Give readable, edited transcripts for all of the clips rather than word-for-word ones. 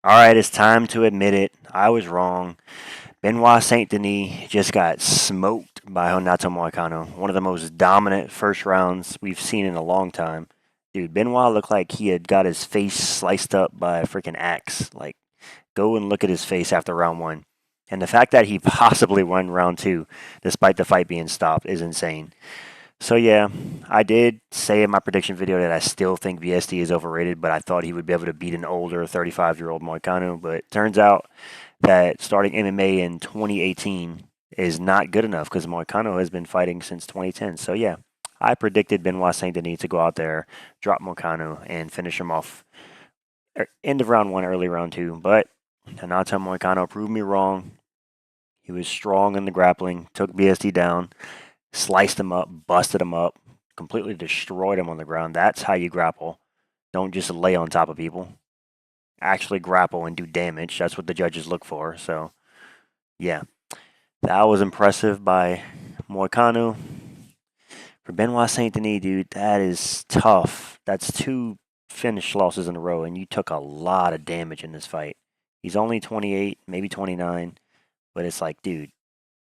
All right, it's time to admit it. I was wrong. Benoit Saint Denis just got smoked by Renato Moicano. One of the most dominant first rounds we've seen in a long time. Dude, Benoit looked like he had got his face sliced up by a freaking axe. Like, go and look at his face after round one. And the fact that he possibly won round two, despite the fight being stopped, is insane. So yeah, I did say in my prediction video that I still think VSD is overrated, but I thought he would be able to beat an older 35-year-old Moicano. But turns out that starting MMA in 2018 is not good enough because Moicano has been fighting since 2010. So yeah, I predicted Benoit Saint Denis to go out there, drop Moicano, and finish him off end of round one, early round two. But Renato Moicano proved me wrong. He was strong in the grappling, took BSD down, sliced him up, busted him up, completely destroyed him on the ground. That's how you grapple. Don't just lay on top of people. Actually grapple and do damage. That's what the judges look for. So, yeah, that was impressive by Moicano. For Benoit Saint Denis, dude, that is tough. That's two finish losses in a row, and you took a lot of damage in this fight. He's only 28, maybe 29, but it's like, dude,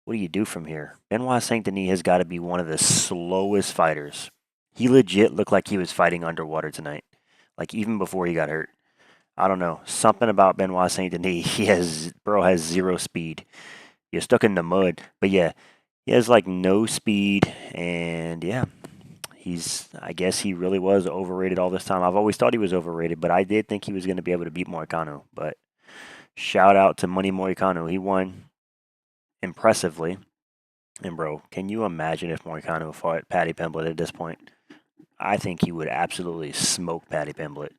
what do you do from here? Benoit Saint Denis has got to be one of the slowest fighters. He legit looked like he was fighting underwater tonight, like even before he got hurt. I don't know, something about Benoit Saint Denis. Has zero speed. You're stuck in the mud, but yeah, he has like no speed, and yeah, I guess he really was overrated all this time. I've always thought he was overrated, but I did think he was going to be able to beat Moicano. But shout out to Money Moicano. He won impressively. And bro, can you imagine if Moicano fought Paddy Pimblett at this point? I think he would absolutely smoke Paddy Pimblett.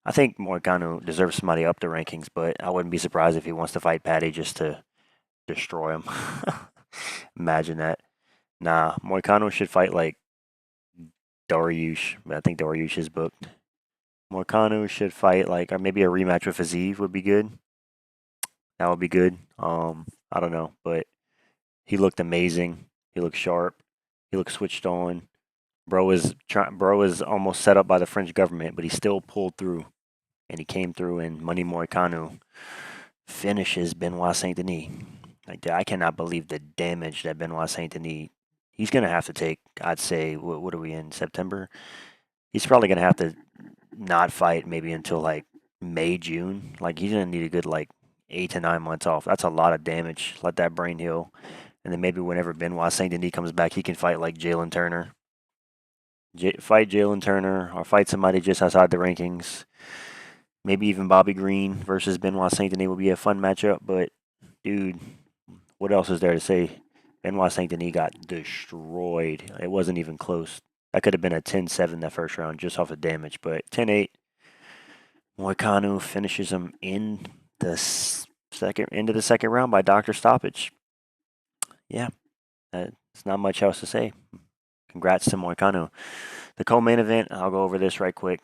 I think Moicano deserves somebody up the rankings, but I wouldn't be surprised if he wants to fight Paddy just to destroy him. Imagine that. Nah, Moicano should fight like Dariush, but I think Dariush is booked. Moicano should fight like, or maybe a rematch with Aziz would be good. That would be good. I don't know, but he looked amazing. He looked sharp. He looked switched on. Bro is almost set up by the French government, but he still pulled through, and he came through. And Money Moicano finishes Benoit Saint Denis. Like I cannot believe the damage that Benoit Saint Denis. He's gonna have to take. I'd say what are we in September? He's probably gonna have to not fight maybe until like May June. Like he's gonna need a good like 8 to 9 months off. That's a lot of damage. Let that brain heal, and then maybe whenever Benoit Saint Denis comes back, he can fight like Jalen Turner. Fight Jalen Turner or fight somebody just outside the rankings. Maybe even Bobby Green versus Benoit Saint Denis would be a fun matchup. But dude, what else is there to say? Benoit Saint Denis got destroyed. It wasn't even close. That could have been a 10-7 that first round just off of damage. But 10-8, Moicano finishes him in the second end of the second round by doctor stoppage. Yeah, there's not much else to say. Congrats to Moicano. The co-main event, I'll go over this right quick.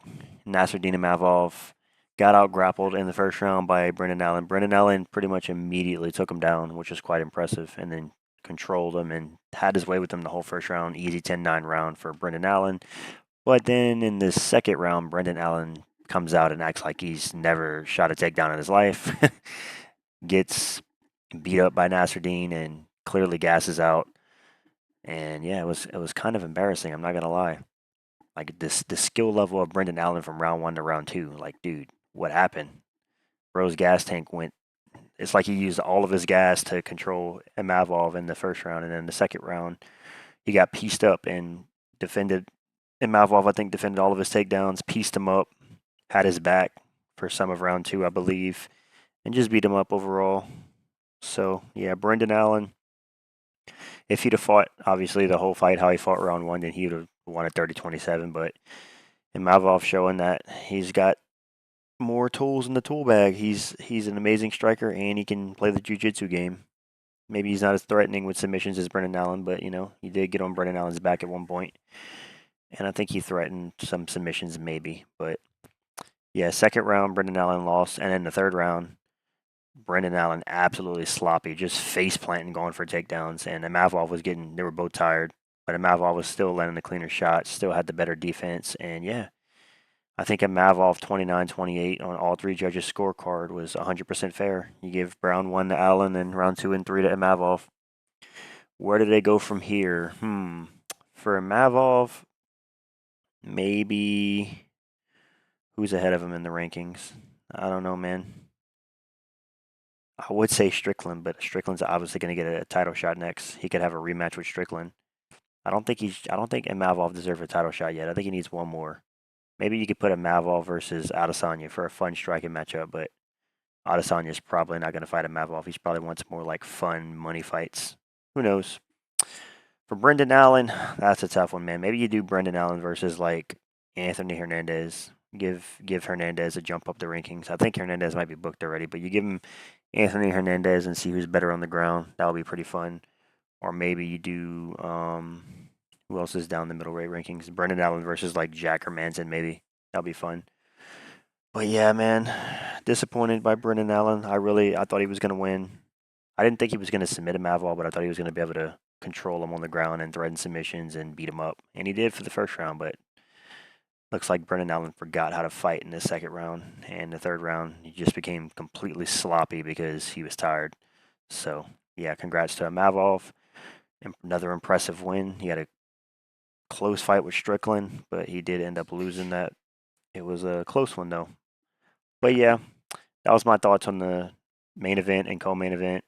Nasruddin Imavov got out grappled in the first round by Brendan Allen. Brendan Allen pretty much immediately took him down, which was quite impressive, and then controlled him and had his way with him the whole first round. Easy 10-9 round for Brendan Allen. But then in the second round, Brendan Allen comes out and acts like he's never shot a takedown in his life. Gets beat up by Nasruddin and clearly gasses out. And yeah, it was kind of embarrassing. I'm not gonna lie. Like the skill level of Brendan Allen from round one to round two. Like, dude, what happened? Bro's gas tank went. It's like he used all of his gas to control Imavov in the first round, and then the second round, he got pieced up and defended. Imavov, I think, defended all of his takedowns, pieced him up, had his back for some of round two, I believe, and just beat him up overall. So yeah, Brendan Allen. If he'd have fought, obviously, the whole fight, how he fought round one, then he would have won at 30-27. But Imavov showing that he's got more tools in the tool bag. He's an amazing striker and he can play the jiu-jitsu game. Maybe he's not as threatening with submissions as Brendan Allen, but he did get on Brendan Allen's back at one point, and I think he threatened some submissions maybe. But yeah, second round Brendan Allen lost, and then the third round Brendan Allen absolutely sloppy, just face planting, going for takedowns, and Imavov was getting. They were both tired, but Imavov was still landing the cleaner shots, still had the better defense, and yeah, I think a Mavov 29-28 on all three judges' scorecard was 100% fair. You give round 1 to Allen and round 2 and 3 to Mavov. Where do they go from here? For Mavov, maybe who's ahead of him in the rankings? I don't know, man. I would say Strickland, but Strickland's obviously going to get a title shot next. He could have a rematch with Strickland. I don't think Mavov deserves a title shot yet. I think he needs one more. Maybe you could put a Mavov versus Adesanya for a fun striking matchup, but Adesanya's probably not going to fight a Mavov. He's probably wants more like fun money fights. Who knows? For Brendan Allen, that's a tough one, man. Maybe you do Brendan Allen versus like Anthony Hernandez. Give Hernandez a jump up the rankings. I think Hernandez might be booked already, but you give him Anthony Hernandez and see who's better on the ground. That would be pretty fun. Or maybe you do who else is down the middle rate rankings? Brendan Allen versus like Jack or Manson, maybe. That'll be fun. But yeah, man, disappointed by Brendan Allen. I thought he was gonna win. I didn't think he was gonna submit a Mavall, but I thought he was gonna be able to control him on the ground and threaten submissions and beat him up. And he did for the first round, but looks like Brendan Allen forgot how to fight in the second round. And the third round, he just became completely sloppy because he was tired. So yeah, congrats to Mavov. Another impressive win. He had a close fight with Strickland, but he did end up losing that. It was a close one though. But yeah, that was my thoughts on the main event and co-main event.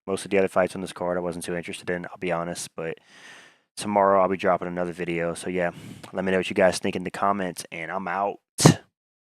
Most of the other fights on this card I wasn't too interested in, I'll be honest, but tomorrow I'll be dropping another video. So yeah, let me know what you guys think in the comments, and I'm out.